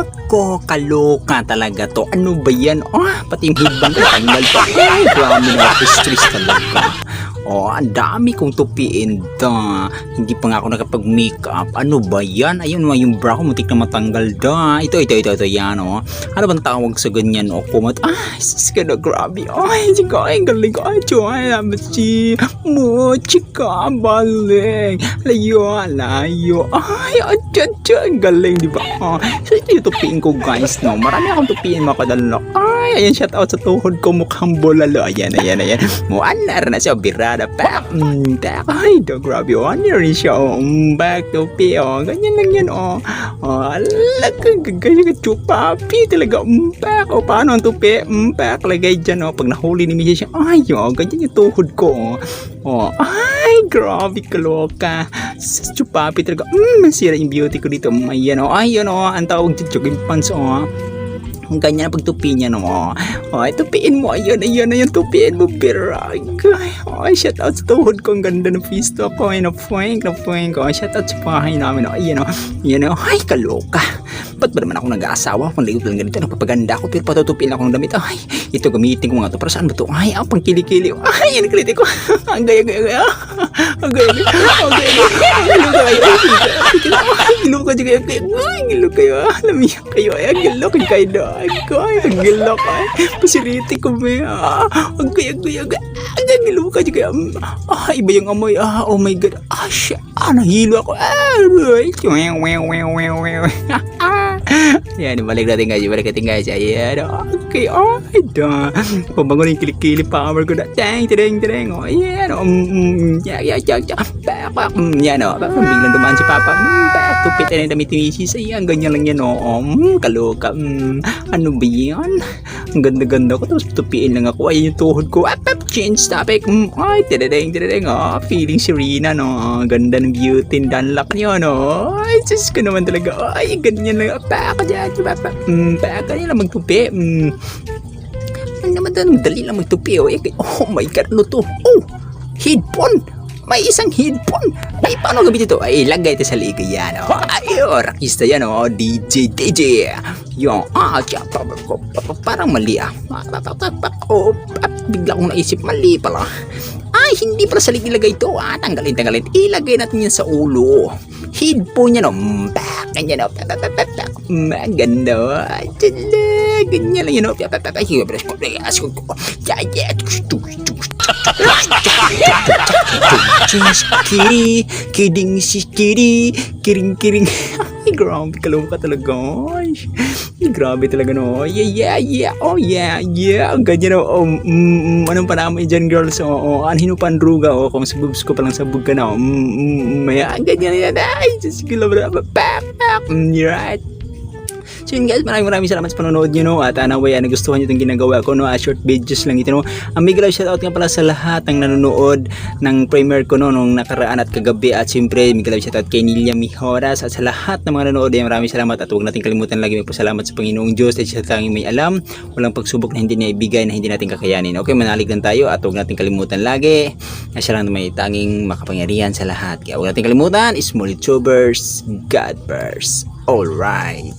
Nako, kaloka talaga to. Ano ba yan? Pati yung headband ko, tanggal pa. Ay, grabe na stress talaga. Ang dami kong tupiin da. Hindi pa nga ako nakapag-makeup. Ano ba yan? Ayun naman yung bra ko, mutik na matanggal da. Ito, yan, Ano bang tawag sa ganyan, kumat? Sis ka na, grabe. Chika, ay, galing ko. Ay, si mo, chika, balik. Layo. Ay, galing, di ba? So, ito yung tupiin ko, guys, no? Marami akong tupiin, mga kadalok. Ay, ayan, shout out sa tuhod ko, mukhang bolalo. Ayan. Muanar na siya, birada, pak. Ay, grabe, ano rin siya, back tupi, ganyan lang yan, ganyan ka, chupapi, talaga, pak, paano ang tupi, pak, lagay dyan, pag nahuli ni Mija siya, ay, ganyan yung tuhod ko, ay, grabe, kaloka, chupapi talaga, masira yung beauty ko dito, ayan, ang tawag dito, yung pants, ang ganyan ang pagtupi niya, tupiin mo, ayun, tupiin mo, pirag. Ay, shout out sa tuhod ko, ang ganda ng pisto ko, napuwing ko, shout out sa bahay namin, ayan, ay, kaloka. Ba't ba naman ako nag-aasawa? Panligot lang ganito, nagpapaganda ako, pero patutupiin ako ng damit. Ay, ito gamitin ko nga ito, para saan ba ito? Ay, pang kilikili. Ay, yan, kiliti ko. Ang gaya. Gilo kayo. Lamiyak kayo. Ay, gilo kayo na. Ay, gilo kayo. Pasiriti ko, may. Ang gaya. Ang gilo kayo. Iba yung amoy. Oh my God. Shit. Nahilo ako. Yan, balik natin guys. Ayan, okay. Pambangon yung kilikili power ko na. Teng. Ayan, yan, biglang dumaan si Papa. Tupit na yung damit ni Mrs. Ayan, ganyan lang yan, kaloka. Ano ba yan? Ang ganda-ganda ko, tapos tupiin lang ako. Ayan yung tuhod ko. Change topic. Ay, tidadeng. Feeling Serena, ganda ng beauty and dunlock niyo, Ay, sus ko naman talaga. Ay, ganyan lang. Ganyan lang magtupi. Ano naman doon? Dali lang magtupi. Oh my God, ano to? Headphone. May isang headphone. Ay, paano gamitin ito? Ay, lagay ito sa liga yan. Ay, rakista yan, DJ. Yung, parang mali, bigla kong naisip, mali pala. Ay, hindi pala sa liga ilagay ito, tanggalin. Ilagay natin yan sa ulo. Headphone yan, ganyan, maganda, ganyan lang yun, kidding si kiring ay, grabe, kaloka talaga. Grabe talaga, yeah. Ganyan, anong panamay dyan, girls? Anhino pandruga, kung sa boobs ko palang sabog ka na, ganyan yan, ay, just back, you're right. So yun guys, maraming salamat sa panonood nyo, at naway nagustuhan nyo itong ginagawa ko, short videos lang ito, Ang big love shoutout nga pala sa lahat ng nanonood ng premiere ko nung nakaraan at kagabi, at siyempre big love shoutout kay Nilia Mijoras at sa lahat ng mga nanonood. Maraming salamat, at huwag natin kalimutan lagi magpasalamat sa Panginoong Diyos, at siya tanging may alam, walang pagsubok na hindi niya ibigay na hindi natin kakayanin. Okay, manalig lang tayo, at huwag natin kalimutan lagi na siya lang may tanging makapangyarihan sa lahat. Kaya huwag natin kalimutan, small YouTubers, God first. Alright.